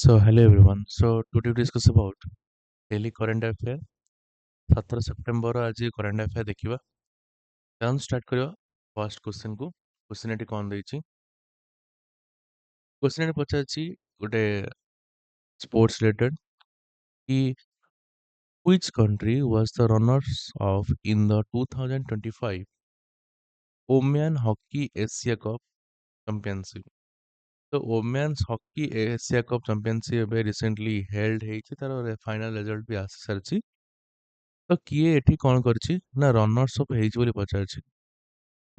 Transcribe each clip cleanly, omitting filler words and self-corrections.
So hello everyone. So today we discuss about daily current affair. 17 September ଆଜି current affair ଦେଖିବା। ଚାଲନ୍ତୁ start କରିବା first କ୍ୱେଶ୍ଚନକୁ। Question ଏଠି କ'ଣ ଦେଇଛି? କ୍ୱେଶ୍ଚନ ଏଠି ପଚାରିଛି ଗୋଟେ ସ୍ପୋର୍ଟସ ରିଲେଟେଡ୍ କି which country was the runners of in the 2025 Women Hockey Asia Cup Championship? ତ women's hockey Asia cup championship ଏବେ ରିସେଣ୍ଟଲି ହେଲ୍ଡ ହେଇଛି, ତାର ଫାଇନାଲ ରେଜଲ୍ଟ ବି ଆସି ସାରିଛି। ତ କିଏ ଏଠି କ'ଣ କରିଛି ନା ରନର୍ସ ଅପ୍ ହେଇଛି ବୋଲି ପଚାରିଛି।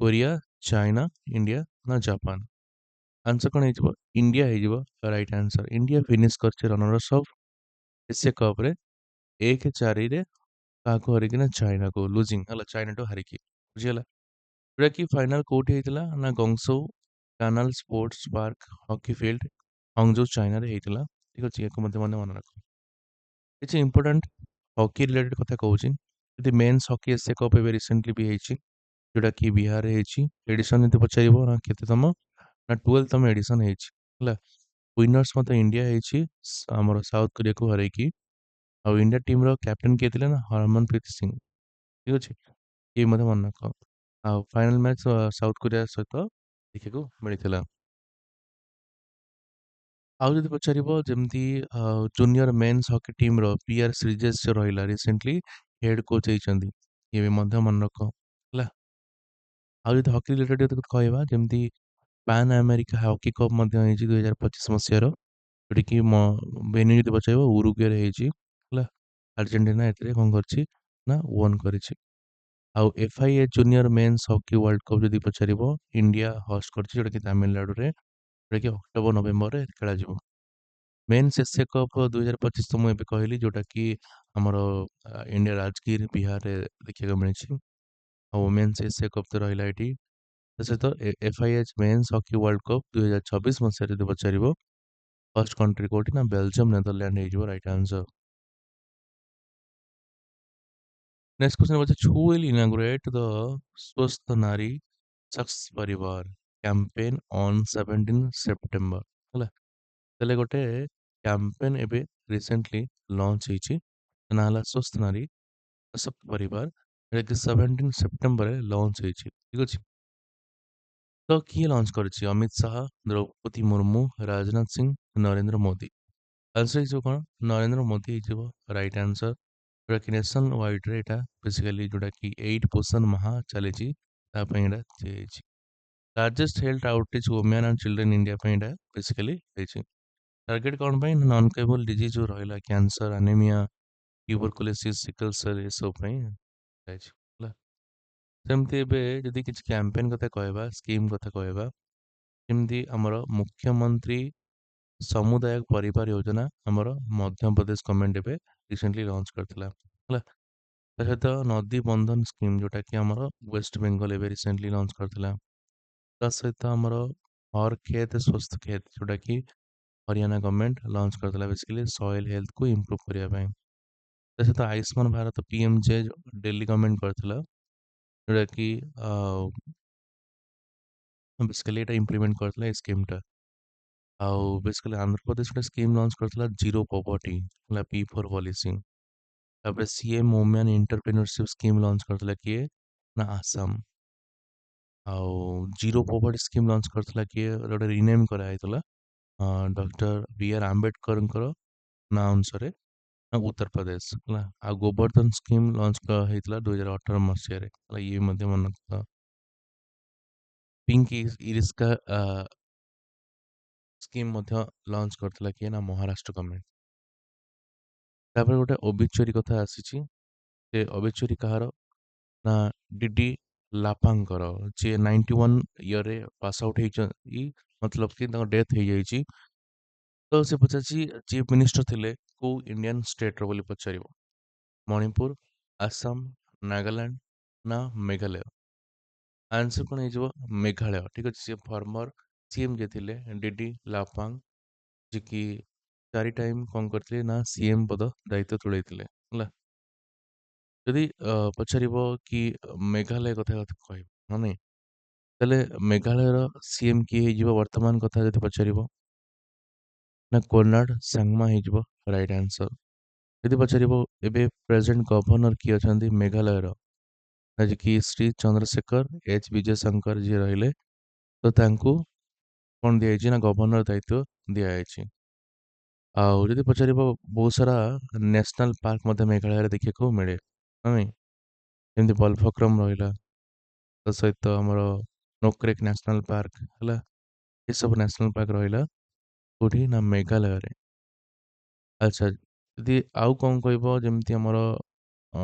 କୋରିଆ, ଚାଇନା, ଇଣ୍ଡିଆ ନା ଜାପାନ? ଆନ୍ସର କ'ଣ ହେଇଯିବ? ଇଣ୍ଡିଆ ହେଇଯିବ ରାଇଟ୍ ଆନ୍ସର। ଇଣ୍ଡିଆ ଫିନିଶ କରିଛି ରନର୍ସ ଅଫ୍ ଏସିଆ କପ୍ରେ 1-4ରେ କାହାକୁ ହରିକିନା ଚାଇନାକୁ ଲୁଜିଂ ହେଲା, ଚାଇନାଠୁ ହାରିକି ବୁଝିଗଲା। ଯୋଉଟାକି ଫାଇନାଲ କୋଉଠି ହେଇଥିଲା ନା ଗଙ୍ଗସୋ କାନାଲ ସ୍ପୋର୍ଟସ ପାର୍କ ହକି ଫିଲ୍ଡ ହଂଜୋ ଚାଇନାରେ ହେଇଥିଲା। ଠିକ ଅଛି, ୟାକୁ ମଧ୍ୟ ମନେ ରଖ। କିଛି ଇମ୍ପୋର୍ଟାଣ୍ଟ ହକି ରିଲେଟେଡ୍ କଥା କହୁଛି। ଯଦି ମେନ୍ସ ହକି ଏସିଆ କପ୍ ଏବେ ରିସେଣ୍ଟଲି ବି ହେଇଛି, ଯୋଉଟାକି ବିହାରରେ ହେଇଛି। ଏଡିସନ୍ ଯଦି ପଚାରିବ ନା କେତେତମ ନା 12ତମ ଏଡିସନ୍ ହେଇଛି ହେଲା। ୱିନର୍ସ ମଧ୍ୟ ଇଣ୍ଡିଆ ହେଇଛି ଆମର ସାଉଥ କୋରିଆକୁ ହରେଇକି। ଆଉ ଇଣ୍ଡିଆ ଟିମ୍ର କ୍ୟାପ୍ଟେନ୍ କିଏ ଥିଲେ ନା ହରମନପ୍ରୀତ ସିଂ। ଠିକ ଅଛି, ଇଏ ମଧ୍ୟ ମନେ ରଖ। ଆଉ ଫାଇନାଲ ମ୍ୟାଚ୍ ସାଉଥ କୋରିଆ ସହିତ ଦେଖିବାକୁ ମିଳିଥିଲା। ଆଉ ଯଦି ପଚାରିବ ଯେମିତି ଜୁନିୟର ମେନ୍ସ ହକି ଟିମ୍ର ପିଆର୍ ଶ୍ରୀଜେଶ ରହିଲା ରିସେଣ୍ଟଲି ହେଡ୍ କୋଚ୍ ହେଇଛନ୍ତି, ଇଏ ବି ମଧ୍ୟ ମନେ ରଖ ହେଲା। ଆଉ ଯଦି ହକି ରିଲେଟେଡ୍ ଯଦି କହିବା ଯେମିତି ପାନ୍ ଆମେରିକା ହକି କପ୍ ମଧ୍ୟ ହେଇଛି 2025 ମସିହାର, ଯୋଉଠିକି ଭେନ୍ୟୁ ଯଦି ପଚାରିବ ଉରୁଗୁଏରେ ହେଇଛି ହେଲା। ଆର୍ଜେଣ୍ଟିନା ଏଥିରେ କ'ଣ କରିଛି ନା ୱନ୍ କରିଛି। ଆଉ FIA junior men's hockey world cup ଯଦି ପଚାରିବ ଇଣ୍ଡିଆ ହୋଷ୍ଟ କରିଛି, ଯୋଉଟାକି ତାମିଲନାଡୁରେ, ଯୋଉଟାକି ଅକ୍ଟୋବର ନଭେମ୍ବରରେ ଖେଳାଯିବ। ମେନ୍ସ ଏସିଆ କପ୍ 2025 ତ ମୁଁ ଏବେ କହିଲି, ଯୋଉଟାକି ଆମର ଇଣ୍ଡିଆ ରାଜଗିର ବିହାରରେ ଦେଖିବାକୁ ମିଳିଛି। ଆଉ ଓମେନ୍ସ ଏସିଆ କପ୍ ତ ରହିଲା ଏଠି। ତା ସହିତ FIH men's hockey world cup 2026 ମସିହାରେ ଯଦି ପଚାରିବ ଫର୍ଷ୍ଟ କଣ୍ଟ୍ରି କୋଉଠି ନା ବେଲଜିୟମ ନେଦରଲ୍ୟାଣ୍ଡ ହେଇଯିବ right answer. Next question was who will inaugurate the स्वस्थ नारी शख्स परिवार कैंपेन ऑन 17 सेप्टेम्बर ହେଲା। ତାହେଲେ ଗୋଟେ କ୍ୟାମ୍ପେନ୍ ଏବେ ରିସେଣ୍ଟଲି ଲଞ୍ଚ ହେଇଛି, ନା ହେଲା ସ୍वस्थ ନାରୀ ସଶକ୍ତ ପରିବାର, ଯେଉଁଟାକି 17 ସେପ୍ଟେମ୍ବରରେ ଲଞ୍ଚ ହେଇଛି। ଠିକ ଅଛି, ତ କିଏ ଲଞ୍ଚ କରିଛି? ଅମିତ ଶାହା, ଦ୍ରୌପଦୀ ମୁର୍ମୁ, ରାଜନାଥ ସିଂ, ନରେନ୍ଦ୍ର ମୋଦି? ଆନ୍ସର ହେଇଯିବ କ'ଣ? ନରେନ୍ଦ୍ର ମୋଦି ହେଇଯିବ ରାଇଟ୍ ଆନ୍ସର। ଯୋଉଟାକି ନ୍ୟାସନାଲ ୱାଇଡ୍ରେ ଏଇଟା ବେସିକାଲି ଯୋଉଟାକି 8 ପୋଷଣ ମାହ ଚାଲିଛି, ତା ପାଇଁ ଏଇଟା ଦିଆଯାଇଛି। Largest health outreach women and children India ପାଇଁ ଏଇଟା ବେସିକାଲି ହେଇଛି। ଟାର୍ଗେଟ କ'ଣ ପାଇଁ? ନନ୍ କେବଲ୍ ଡିଜିଜ୍ ଯୋଉ ରହିଲା cancer, anaemia, tuberculosis, sickle cell ଏସବୁ ପାଇଁ ଯାଇଛି ହେଲା। ସେମିତି ଏବେ ଯଦି କିଛି କ୍ୟାମ୍ପେନ୍ କଥା କହିବା, ସ୍କିମ୍ କଥା କହିବା, ଯେମିତି ଆମର ମୁଖ୍ୟମନ୍ତ୍ରୀ ସମୁଦାୟ ପରିବାର ଯୋଜନା ଆମର ମଧ୍ୟପ୍ରଦେଶ ଗଭର୍ଣ୍ଣମେଣ୍ଟ ଏବେ ରିସେଣ୍ଟଲି ଲଞ୍ଚ କରିଥିଲା ହେଲା। ତା ସହିତ ନଦୀ ବନ୍ଧନ ସ୍କିମ୍ ଯୋଉଟାକି ଆମର ୱେଷ୍ଟ ବେଙ୍ଗଲ ଏବେ ରିସେଣ୍ଟଲି ଲଞ୍ଚ କରିଥିଲା। ତା ସହିତ ଆମର ହର ଖେତ ସ୍ୱସ୍ଥ ଖେତ ଯୋଉଟାକି ହରିୟାଣା ଗଭର୍ଣ୍ଣମେଣ୍ଟ ଲଞ୍ଚ କରିଥିଲା ବେସିକାଲି ସଏଲ ହେଲ୍ଥକୁ ଇମ୍ପ୍ରୁଭ କରିବା ପାଇଁ। ତା ସହିତ ଆୟୁଷ୍ମାନ ଭାରତ PMJ ଦିଲ୍ଲୀ ଗଭର୍ଣ୍ଣମେଣ୍ଟ କରିଥିଲା, ଯୋଉଟାକି ବେସିକାଲି ଏଇଟା ଇମ୍ପ୍ଲିମେଣ୍ଟ କରିଥିଲା ଏଇ ସ୍କିମ୍ଟା। ଆଉ ବେସିକାଲି ଆନ୍ଧ୍ରପ୍ରଦେଶ ଗୋଟେ ସ୍କିମ୍ ଲଞ୍ଚ କରିଥିଲା ଜିରୋ ପଭର୍ଟି ହେଲା, P4 ପଲିସି। ତାପରେ CM ଓମେନ୍ ଏଣ୍ଟରପ୍ରେନ୍योरशिप ସ୍କିମ୍ ଲଞ୍ଚ କରିଥିଲା କିଏ ନା ଆସାମ। ଆଉ ଜିରୋ ପଭର୍ଟି ସ୍କିମ୍ ଲଞ୍ଚ କରିଥିଲା କିଏ, ଗୋଟେ ରିନେମ୍ କରାହେଇଥିଲା ଡକ୍ଟର BR ଆମ୍ବେଦକରଙ୍କର ନାଁ ଅନୁସାରେ, ଉତ୍ତରପ୍ରଦେଶ ହେଲା। ଆଉ ଗୋବର୍ଦ୍ଧନ ସ୍କିମ୍ ଲଞ୍ଚ ହେଇଥିଲା 2018 ମସିହାରେ ହେଲା, ଇଏ ମଧ୍ୟ ମନେ ରଖିଥାଅ। ପିଙ୍କ ଇରିସ୍କା ସ୍କିମ୍ ମଧ୍ୟ ଲଞ୍ଚ କରିଥିଲା କିଏ ନା ମହାରାଷ୍ଟ୍ର ଗଭର୍ଣ୍ଣମେଣ୍ଟ। ତାପରେ ଗୋଟେ ଓବିଚୁରୀ କଥା ଆସିଛି, ସେ ଓବିଚୁରୀ କାହାର ନା ଡିଡି ଲାପାଙ୍କର, ଯିଏ 91 ଇୟରରେ ପାସ୍ ଆଉଟ୍ ହେଇଛନ୍ତି, ମତଲବ କି ତାଙ୍କ ଡେଥ୍ ହେଇଯାଇଛି। ତ ସେ ପଚାରିଛି ଚିଫ୍ ମିନିଷ୍ଟର ଥିଲେ କୋଉ ଇଣ୍ଡିଆନ୍ ଷ୍ଟେଟ୍ର ବୋଲି ପଚାରିବ। ମଣିପୁର, ଆସାମ, ନାଗାଲାଣ୍ଡ ନା ମେଘାଳୟ? ଆନ୍ସର କ'ଣ ହେଇଯିବ? ମେଘାଳୟ। ଠିକ ଅଛି, ସେ ଫର୍ମର CM ଯିଏ ଥିଲେ ଡିଡି ଲାପାଙ୍ଗ, ଯିଏକି 4 ଟାଇମ୍ କ'ଣ କରିଥିଲେ ନା CM ପଦ ଦାୟିତ୍ୱ ତୁଲେଇଥିଲେ ହେଲା। ଯଦି ପଚାରିବ କି ମେଘାଳୟ କଥା କହିବ ହଁ ନାଇଁ, ତାହେଲେ ମେଘାଳୟର CM କିଏ ହେଇଯିବ ବର୍ତ୍ତମାନ କଥା ଯଦି ପଚାରିବ? ନା କୋନାର୍ଡ ସାଙ୍ଗମା ହେଇଯିବ ରାଇଟ୍ ଆନ୍ସର। ଯଦି ପଚାରିବ ଏବେ ପ୍ରେଜେଣ୍ଟ ଗଭର୍ଣ୍ଣର କିଏ ଅଛନ୍ତି ମେଘାଳୟର, ଆଜିକି ଶ୍ରୀ ଚନ୍ଦ୍ରଶେଖର ଏଚ୍ ବିଜୟ ଶଙ୍କର ଯିଏ ରହିଲେ, ତ ତାଙ୍କୁ କ'ଣ ଦିଆଯାଇଛି ନା ଗଭର୍ଣ୍ଣର ଦାୟିତ୍ୱ ଦିଆଯାଇଛି। ଆଉ ଯଦି ପଚାରିବ ବହୁତ ସାରା ନ୍ୟାସନାଲ୍ ପାର୍କ ମଧ୍ୟ ମେଘାଳୟରେ ଦେଖିବାକୁ ମିଳେ, ହଁ ନାଇଁ? ଯେମିତି ବଲଫକ୍ରମ ରହିଲା, ତା ସହିତ ଆମର ନୋକ୍ରେକ୍ ନ୍ୟାସନାଲ୍ ପାର୍କ ହେଲା, ଏସବୁ ନ୍ୟାସନାଲ୍ ପାର୍କ ରହିଲା କୋଉଠି ନା ମେଘାଳୟରେ। ଆଚ୍ଛା, ଯଦି ଆଉ କ'ଣ କହିବ ଯେମିତି ଆମର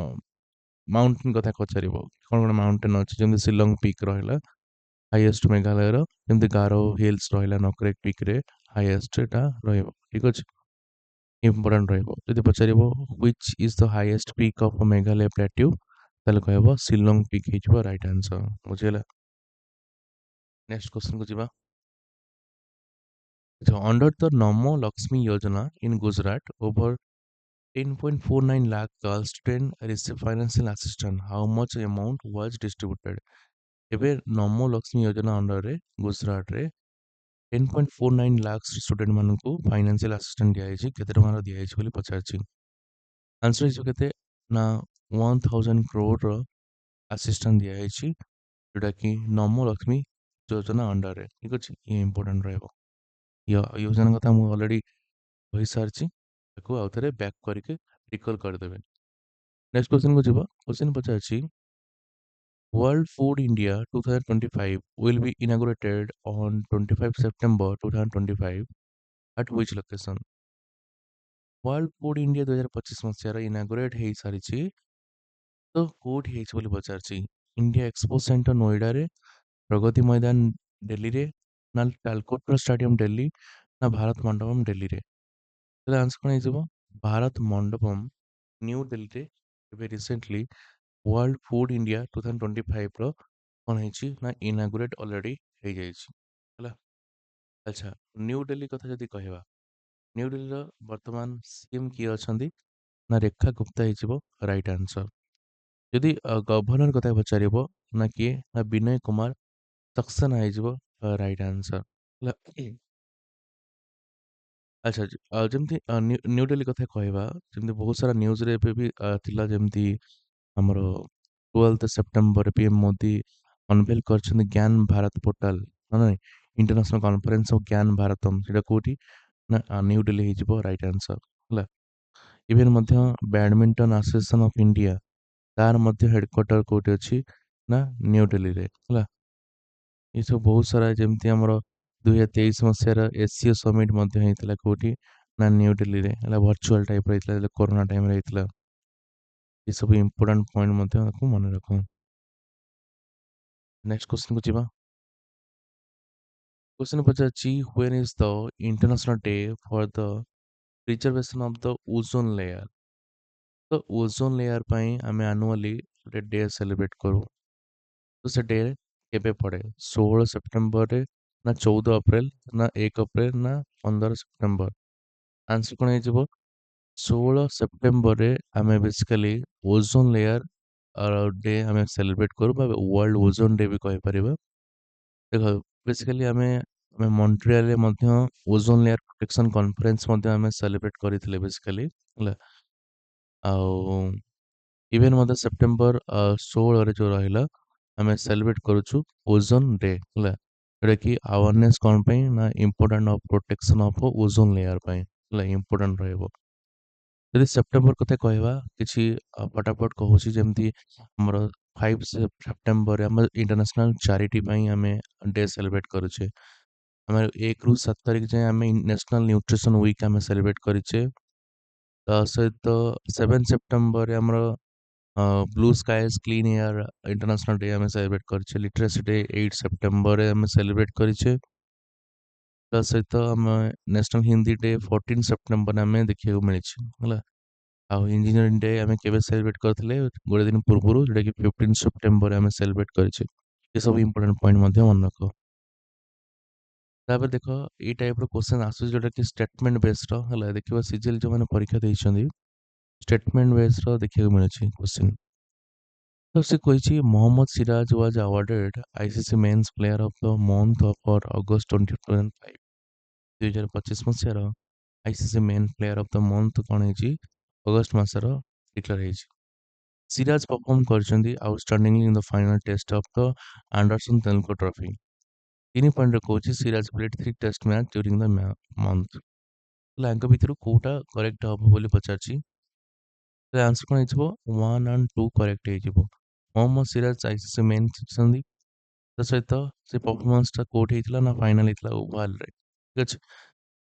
ମାଉଣ୍ଟେନ୍ କଥା ପଚାରିବ, କ'ଣ କ'ଣ ମାଉଣ୍ଟେନ୍ ଅଛି ଯେମିତି ଶିଲଙ୍ଗ ପିକ୍ ରହିଲା ହାଇଏଷ୍ଟ ମେଘାଳୟର, ଯେମିତି ଗାରୋ ହିଲ୍ସ ରହିଲା ନୋକ୍ରେକ୍ ପିକ୍ରେ ହାଇଏଷ୍ଟ ଏଟା ରହିବ, ଠିକ୍ ଅଛି, ଇମ୍ପୋର୍ଟାଣ୍ଟ ରହିବ। ଯଦି ପଚାରିବ which is the highest peak of Meghalaya plateau, ତାହେଲେ କହିବ ଶିଲଙ୍ଗ ପିକ୍ ହେଇଯିବ ରାଇଟ୍ ଆନ୍ସର, ବୁଝିହେଲା। ନେକ୍ସଟ କ୍ୱେଶ୍ଚନକୁ ଯିବା। Under the Namo Lakshmi Yojana in Gujarat over 10.49 lakh girl students receive financial assistance. How much amount was distributed? ଏବେ ନମୋ ଲକ୍ଷ୍ମୀ ଯୋଜନା ଅଣ୍ଡରରେ ଗୁଜରାଟରେ 10.49 ଲାખ ଷ୍ଟୁଡେଣ୍ଟ ମାନଙ୍କୁ ଫାଇନାନ୍ସିଆଲ ଆସିଷ୍ଟାଣ୍ଟ ଦିଆଯାଇଛି। କେତେ ଟଙ୍କାର ଦିଆଯାଇଛି ବୋଲି ପଚାରିଛି। ଆନ୍ସର ହେଇଯିବ କେତେ ନା 1000 crore ଆସିଷ୍ଟାଣ୍ଟ ଦିଆଯାଇଛି, ଯୋଉଟାକି ନମୋ ଲକ୍ଷ୍ମୀ ଯୋଜନା ଅଣ୍ଡରରେ, ଠିକ୍ ଅଛି। ଇଏ ଇମ୍ପୋର୍ଟାଣ୍ଟ ରହିବ। ଯୋଜନା କଥା ମୁଁ ଅଲରେଡ଼ି କହିସାରିଛି, ତାକୁ ଆଉଥରେ ବ୍ୟାକ୍ କରିକି ରିକଲ୍ କରିଦେବେ। ନେକ୍ସଟ କ୍ୱେଶ୍ଚନକୁ ଯିବା। କ୍ୱେଶ୍ଚନ ପଚାରିଛି World Food India 2025 will be inaugurated on 25 September 2025 at which location? World Food India 2025 ମସିହାର ଇନାଗୁରେଟ୍ ହେଇସାରିଛି, ତ କୋଉଠି ହେଇଛି ବୋଲି ପଚାରିଛି। ଇଣ୍ଡିଆ ଏକ୍ସପୋ ସେଣ୍ଟର ନୋଇଡାରେ, ପ୍ରଗତି ମଇଦାନ ଦିଲ୍ଲୀରେ, ନା ତାଲକୋଟରା ଷ୍ଟାଡିୟମ ଦିଲ୍ଲୀ, ନା ଭାରତ ମଣ୍ଡପମ ଦିଲ୍ଲୀରେ। ତାହେଲେ ଆନ୍ସର କ'ଣ ହେଇଯିବ ଭାରତ ମଣ୍ଡପମ ନ୍ୟୁ ଦିଲ୍ଲୀରେ ଏବେ ରିସେଣ୍ଟଲି ୱାର୍ଲଡ ଫୁଡ ଇଣ୍ଡିଆ 2025ର କ'ଣ ହେଇଛି ନା ଇନାଗୁରେଟ୍ ଅଲରେଡ଼ି ହେଇଯାଇଛି ହେଲା। ଆଚ୍ଛା, ନ୍ୟୁ ଦିଲ୍ଲୀ କଥା ଯଦି କହିବା, ନ୍ୟୁ ଦିଲ୍ଲୀର ବର୍ତ୍ତମାନ ସିଏମ୍ କିଏ ଅଛନ୍ତି ନା ରେଖା ଗୁପ୍ତା ହେଇଯିବ ରାଇଟ୍ ଆନ୍ସର। ଯଦି ଗଭର୍ଣ୍ଣର କଥା ପଚାରିବ ନା କିଏ ନା ବିନୟ କୁମାର ସକ୍ସେନା ହେଇଯିବ ରାଇଟ୍ ଆନ୍ସର ହେଲା। ଆଚ୍ଛା, ଯେମିତି ନ୍ୟୁ ଦିଲ୍ଲୀ କଥା କହିବା, ଯେମିତି ବହୁତ ସାରା ନ୍ୟୁଜ୍ରେ ଏବେ ବି ଥିଲା, ଯେମିତି ଆମର 12 ସେପ୍ଟେମ୍ବର ପିଏମ୍ ମୋଦି ଅନଭେଲ୍ କରିଛନ୍ତି ଜ୍ଞାନ ଭାରତ ପୋର୍ଟାଲ, ନାଇଁ ଇଣ୍ଟରନ୍ୟାସନାଲ କନଫରେନ୍ସ ଅଫ୍ ଜ୍ଞାନ ଭାରତମ୍, ସେଇଟା କୋଉଠି ନା ନ୍ୟୁ ଦିଲ୍ଲୀ ହେଇଯିବ ରାଇଟ୍ ଆନ୍ସର ହେଲା। ଇଭେନ୍ ମଧ୍ୟ ବ୍ୟାଡମିଣ୍ଟନ ଆସୋସିଏସନ୍ ଅଫ୍ ଇଣ୍ଡିଆ, ତାର ମଧ୍ୟ ହେଡକ୍ୱାର୍ଟର କୋଉଠି ଅଛି ନା ନ୍ୟୁ ଦିଲ୍ଲୀରେ ହେଲା। ଏସବୁ ବହୁତ ସାରା, ଯେମିତି ଆମର 2023 ମସିହାର ଏସିଆ ସମିଟ୍ ମଧ୍ୟ ହେଇଥିଲା କୋଉଠି ନା ନ୍ୟୁ ଦିଲ୍ଲୀରେ ହେଲା, ଭର୍ଚୁଆଲ ଟାଇପ୍ର ହେଇଥିଲା, ଯେତେବେଳେ କରୋନା ଟାଇମ୍ରେ ହେଇଥିଲା। ଏସବୁ ଇମ୍ପୋର୍ଟାଣ୍ଟ ପଏଣ୍ଟ ମଧ୍ୟ ତାକୁ ମନେ ରଖ। ନେକ୍ସଟ କ୍ୱେଶ୍ଚନକୁ ଯିବା। କ୍ୱେଶ୍ଚନ ପଚାରିଛି when is the international day for the preservation of the ozone layer. ତ ଓଜୋନ୍ ଲେୟାର ପାଇଁ ଆମେ ଆନୁଆଲି ଗୋଟେ ଡେ ସେଲିବ୍ରେଟ୍ କରୁ, ତ ସେ ଡେ କେବେ ପଡ଼େ? 16 ସେପ୍ଟେମ୍ବରରେ, ନା 14 ଏପ୍ରିଲ, ନା 1 ଏପ୍ରିଲ, ନା 15 ସେପ୍ଟେମ୍ବର। ଆନ୍ସର କ'ଣ ହେଇଯିବ 16 ସେପ୍ଟେମ୍ବରରେ ଆମେ ବେସିକାଲି ଓଜୋନ୍ ଲେୟାର ଡେ ଆମେ ସେଲିବ୍ରେଟ୍ କରୁ, ବା ୱାର୍ଲଡ ଓଜୋନ୍ ଡେ ବି କହିପାରିବା। ଦେଖ, ବେସିକାଲି ଆମେ ଆମେ ମଣ୍ଟ୍ରିଆଲରେ ମଧ୍ୟ ଓଜୋନ୍ ଲେୟାର ପ୍ରୋଟେକ୍ସନ୍ କନଫରେନ୍ସ ମଧ୍ୟ ଆମେ ସେଲିବ୍ରେଟ୍ କରିଥିଲେ ବେସିକାଲି ହେଲା। ଆଉ ଇଭେନ୍ ମଧ୍ୟ ସେପ୍ଟେମ୍ବର 16ରେ ଯେଉଁ ରହିଲା, ଆମେ ସେଲିବ୍ରେଟ୍ କରୁଛୁ ଓଜୋନ୍ ଡେ ହେଲା, ଯେଉଁଟାକି ଆୱାରନେସ୍ କ'ଣ ପାଇଁ ନା important of protection of ozone layer ପାଇଁ ହେଲା, ଇମ୍ପୋର୍ଟାଣ୍ଟ ରହିବ। ଯଦି ସେପ୍ଟେମ୍ବର କଥା କହିବା, କିଛି ଫଟାଫଟ କହୁଛି, ଯେମିତି ଆମର 5 ସେପ୍ଟେମ୍ବରରେ ଆମର ଇଣ୍ଟରନ୍ୟାସନାଲ ଚାରିଟି ପାଇଁ ଆମେ ଡେ ସେଲିବ୍ରେଟ୍ କରୁଛେ। ଆମେ 1ରୁ 7 ତାରିଖ ଯାଏଁ ଆମେ ନ୍ୟାସନାଲ ନ୍ୟୁଟ୍ରିସନ୍ ୱିକ୍ ଆମେ ସେଲିବ୍ରେଟ୍ କରିଛେ। ତା ସହିତ 7 ସେପ୍ଟେମ୍ବରରେ ଆମର blue skies clean air international day ଆମେ ସେଲିବ୍ରେଟ୍ କରିଛେ। ଲିଟରେସି ଡେ 8 ସେପ୍ଟେମ୍ବରରେ ଆମେ ସେଲିବ୍ରେଟ୍ କରିଛେ। ତା ସହିତ ଆମେ ନ୍ୟାସନାଲ ହିନ୍ଦୀ ଡେ 14 ସେପ୍ଟେମ୍ବରରେ ଆମେ ଦେଖିବାକୁ ମିଳିଛି ହେଲା। ଆଉ ଇଞ୍ଜିନିୟରିଂ ଡେ ଆମେ କେବେ ସେଲିବ୍ରେଟ୍ କରିଥିଲେ ଗୋଟେ ଦିନ ପୂର୍ବରୁ, ଯେଉଁଟାକି 15 ସେପ୍ଟେମ୍ବରରେ ଆମେ ସେଲିବ୍ରେଟ୍ କରିଛେ। ଏସବୁ ଇମ୍ପୋର୍ଟାଣ୍ଟ ପଏଣ୍ଟ ମଧ୍ୟ ମନେ ରଖ। ତାପରେ ଦେଖ, ଏଇ ଟାଇପ୍ର କ୍ୱେଶ୍ଚନ୍ ଆସୁଛି ଯେଉଁଟାକି ଷ୍ଟେଟମେଣ୍ଟ ବେସ୍ଡ ହେଲା। ଦେଖିବା ସିଜିଏଲ୍ ଯେଉଁମାନେ ପରୀକ୍ଷା ଦେଇଛନ୍ତି ଷ୍ଟେଟମେଣ୍ଟ ବେସ୍ଡ ଦେଖିବାକୁ ମିଳୁଛି କ୍ୱେଶ୍ଚନ୍। ତ ସେ କହିଛି Mohammed Siraj was awarded ICC men's player of the month for August 2025 2025 ମସିହାର ICC men player of the month कौन है अगस्त मासर डिक्लेयर ହେଇଛି। सिराज परफॉर्म करछंती outstandingly in the final test of the Anderson Tendulkar trophy. 3 point कोच Siraj played 3 test match during the month. लांक भितर कोटा करेक्ट हम बोली पचारछि। तो आंसर कौन हो 1 एंड 2 करेक्ट हो। मोहम्मद सिराज आईसीसी मेन जितुଛନ୍ତି ତା ସହିତ ସେ ପରଫର୍ମାନ୍ସଟା କୋଉଠି ହେଇଥିଲା ନା ଫାଇନାଲ ହେଇଥିଲା ଓଭାଲରେ ଠିକ ଅଛି।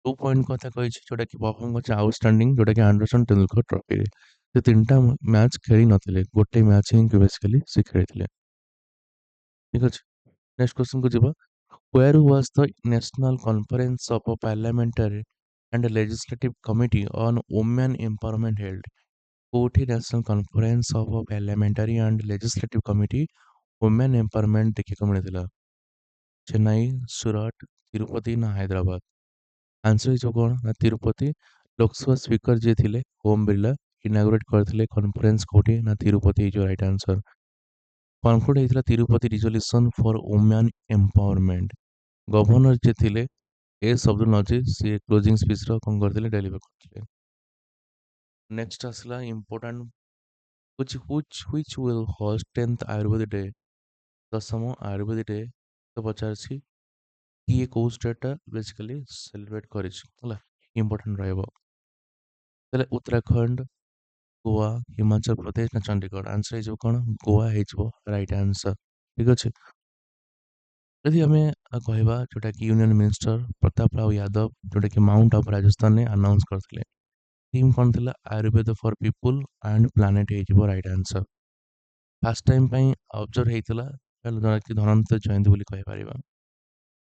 2 ପଏଣ୍ଟ କଥା କହିଛି ଯୋଉଟାକି ପରଫର୍ମ କରିଛି ଆଉଟଷ୍ଟାଣ୍ଡିଂ ଯୋଉଟାକି ଆଣ୍ଡରସନ ତେନ୍ଦୁଲକର ଟ୍ରଫିରେ। ସେ 3ଟା ମ୍ୟାଚ୍ ଖେଳି ନଥିଲେ, ଗୋଟେ ମ୍ୟାଚ୍ ହିଁ ବେସିକାଲି ସେ ଖେଳିଥିଲେ। ଠିକ ଅଛି, ନେକ୍ସଟ କ୍ୱେଶ୍ଚନକୁ ଯିବା। Where was the National Conference of a Parliamentary and Legislative Committee on Women Empowerment held? कोठी national conference of parliamentary and legislative committee women empowerment देखिए मिलता चेन्नई, सूरत, तिरुपति ना हैदराबाद। आंसर हो कौन ना तिरुपति। लोकसभा स्पीकर जी थे ओम बिरला इनागुरेट करते कन्फरेन्स कोठी ना तिरुपति जो राइट आंसर। कनक्लूड होता Tirupati resolution for women empowerment. Governor ji थे ए शब्द नजी सी क्लोजिंग स्पीच कौन करते डेलीवर करते। नेक्स्ट आसला important which will host 10th Ayurveda Day 10th Ayurveda Day तो पचारछि कि ये कोउ स्टेट बेसिकली सेलिब्रेट करिछ होला इंपोर्टेंट रहबो। तले उत्तराखंड, गोवा, हिमाचल प्रदेश ना चंडीगढ़। आंसर हे कोन गोवा हेजबो राइट आंसर। ठीक अछि, यदि हमें कहबा जोटा कि यूनियन मिनिस्टर प्रताप राव यादव जोटा कि माउंट ऑफ राजस्थान ने अनाउंस करथिले थीम कोन थिला Ayurveda for people and planet हेजबो राइट आंसर। फर्स्ट टाइम पई ऑब्जर्व हेतिला जोटा कि धनंतर जयंती बोली कहि परिबा।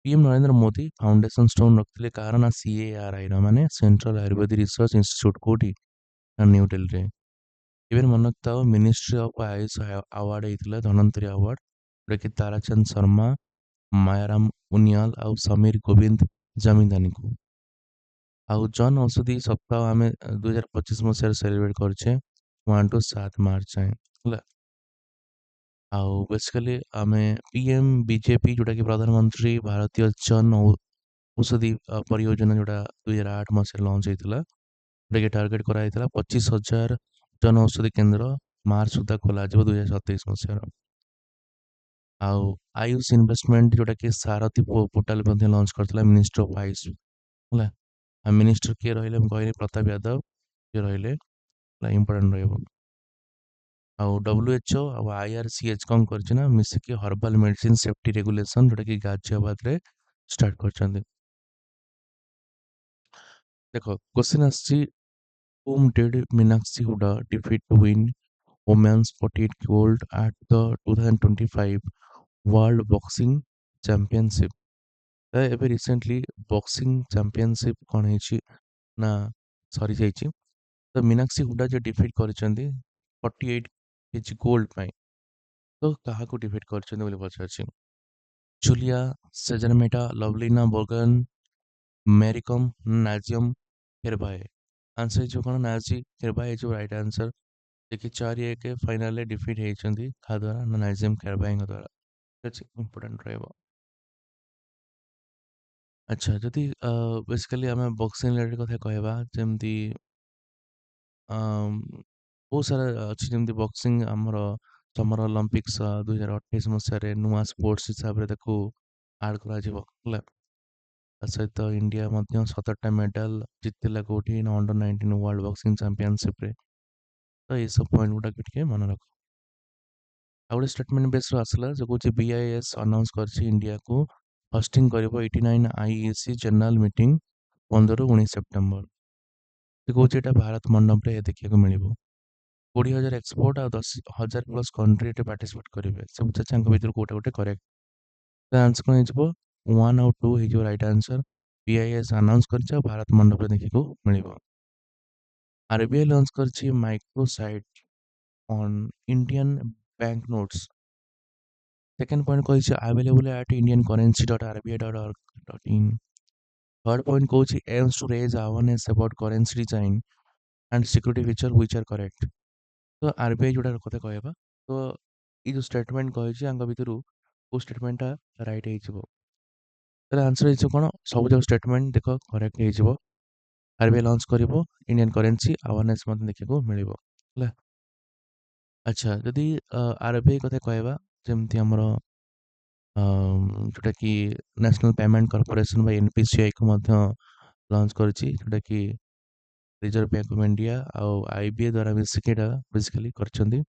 PM Narendra Modi foundation stone रखिले कार ना सीएआरआई माने सेंट्रल आयुर्वेदिक रिसर्च इंस्टीट्यूट कोठी ना न्यू दिल्ली रे। इवन मन रखताओ मिनिस्ट्री ऑफ आयुष अवार्ड हेतिला धनंतरी अवार्ड जोटा कि ताराचंद शर्मा, मायाराम उनियाल और समीर गोविंद जमींदानी को। आउ जन औषधि सप्ताह आम 2025 मसीह सेलिब्रेट करछे 1 to 7 मार्च जाए होला। आउ बेसिकली आमे पीएम बीजेपी जोटा कि प्रधानमंत्री भारतीय जन औषधि परियोजना जोटा 2008 मसीह लॉन्च होता जोटा कि टार्गेट कराइला 25,000 जन औषधि केंद्र मार्च सुधा खोल 2027 मसीह। आउ आयुष इन्वेस्टमेंट जोटा कि सारथी पोर्टाल लॉन्च करता मिनिस्ट्री ऑफ आयुष होला। मिनिस्टर किए रहिले कहले प्रताप यादव किए रहिले इंपोर्टेंट रहबो। आउ डब्ल्यूएचओ आउ आईआरसीएच कौन करछिना मिसिकी हर्बल मेडिसिन सेफ्टी रेगुलेशन जोटा कि गाजियाबाद रे स्टार्ट करछन्ते। देखो क्वेश्चन आछि whom did Meenakshi Huda defeat to win women's 48 gold at the 2025 World Boxing Championship? ଏବେ रिसेंटली बॉक्सिंग चैंपियनशिप कौन है ना सरी जाइए। तो मीनाक्षी हुडा जो डिफिट करछन्ती 48 केजी गोल्ड पाई तो कहा को डिफिट करछन्ती बोली पचारछि। जूलिया सेजनमेटा, लवलीना बोगन, मैरीकॉम, नाजियम हिरबाए। आंसर जो कौन नाजी हिरबाए जो राइट आंसर। देखिए 4-1 फाइनल डिफिट होती खा द्वारा ना नाजियम हिरबाए द्वारा। इंपोर्टेंट रहबो। अच्छा जदि बेसिकली आम बक्सिंग रिलेटेड कथा कहबा जेमती बहुत सारा अच्छी जमी बक्सिंग आमर समर ओलंपिक्स 2028 मसीह नुआ स्पोर्ट्स हिसाब से आड कर सहित इंडिया 17टा मेडल जितला कौटी अंडर 19 वर्ल्ड बॉक्सिंग चैंपियनशिप रे। तो ये सब पॉइंट गुड़ा के मन रख। आ गोटे स्टेटमेंट बेस आसला जो कौन बीआईएस अनाउंस कर इंडिया को होस्टिंग कर 89 आईईसी जनरल मीटिंग 15-19 सेप्टेम्बर। से कौन यहाँ भारत मंडप रे देखा मिल 20,000 एक्सपोर्ट आ 10,000 प्लस कंट्री पार्टिसिपेट करेंगे से पचार भर कौटा गोटे करेक्ट। तो आंसर कौन हो 1 और 2 हो राइट आंसर। बीआईएस अनाउंस कर भारत मंडप देखा मिल। आरबीआई लॉन्च कर micro site on Indian bank notes. Second point कही available at Indian currency dot RBI dot org dot in. Third point कौन aims to raise awareness about currency design and security feature which are correct. तो RBI जोटा कथा कहबा तो ये जो statement कही भितर वो स्टेटमेंटा राइट हो। आंसर हो कौन सब जो स्टेटमेंट देख करेक्ट हो। ଆର୍‌ବିଆଇ ଲଞ୍ଚ କରିବ ଇଣ୍ଡିଆନ୍ କରେନ୍ସି ଆୱାରନେସ୍ ମଧ୍ୟ ଦେଖିବାକୁ ମିଳିବ ହେଲା। ଆଚ୍ଛା ଯଦି ଆର୍‌ବିଆଇ କଥା କହିବା ଯେମିତି ଆମର ଯୋଉଟାକି ନ୍ୟାସନାଲ୍ ପେମେଣ୍ଟ କର୍ପୋରେସନ୍ ବା ଏନ୍‌ପିସିଆଇକୁ ମଧ୍ୟ ଲଞ୍ଚ କରିଛି ଯୋଉଟାକି ରିଜର୍ଭ ବ୍ୟାଙ୍କ ଅଫ୍ ଇଣ୍ଡିଆ ଆଉ ଆଇବିଆଇ ଦ୍ୱାରା ମିଶିକି ଏଇଟା ବେସିକାଲି କରିଛନ୍ତି।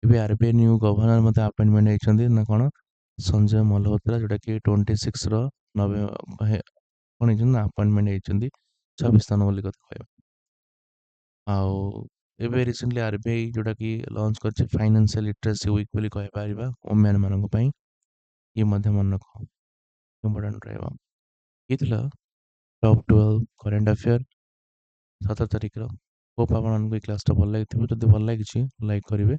ଏବେ ଆର୍‌ବିଆଇ ନ୍ୟୁ ଗଭର୍ଣ୍ଣର ମଧ୍ୟ ଆପଏଣ୍ଟମେଣ୍ଟ ହେଇଛନ୍ତି ନା କ'ଣ ସଞ୍ଜୟ ମଲ୍ହୋତ୍ରା ଯୋଉଟାକି 26ର କ'ଣ ହେଇଛନ୍ତି ନା ଆପଏଣ୍ଟମେଣ୍ଟ ହେଇଛନ୍ତି 26 ତାରିଖ ବୋଲି କଥା କହିବା। ଆଉ ଏବେ ରିସେଣ୍ଟଲି ଆର୍‌ବିଆଇ ଯୋଉଟାକି ଲଞ୍ଚ କରିଛି ଫାଇନାନ୍ସିଆଲ ଲିଟରେସି ୱିକ୍ ବୋଲି କହିପାରିବା ଓମେନ୍ ମାନଙ୍କ ପାଇଁ। ଇଏ ମଧ୍ୟ ମନେ ରଖ ଇମ୍ପୋର୍ଟାଣ୍ଟ ରହିବ। ଇଏ ଥିଲା ଟପ୍ 12 କରେଣ୍ଟ ଆଫେୟାର 17 ତାରିଖର। ହୋପ୍ ଆପଣମାନଙ୍କୁ ଏଇ କ୍ଲାସ୍‌ଟା ଭଲ ଲାଗିଥିବ। ଯଦି ଭଲ ଲାଗିଛି ଲାଇକ୍ କରିବେ,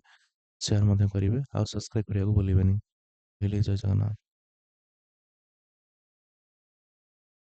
ସେୟାର ମଧ୍ୟ କରିବେ ଆଉ ସବସ୍କ୍ରାଇବ୍ କରିବାକୁ ଭୁଲିବେନି। ଜୟ ଜଗନ୍ନାଥ।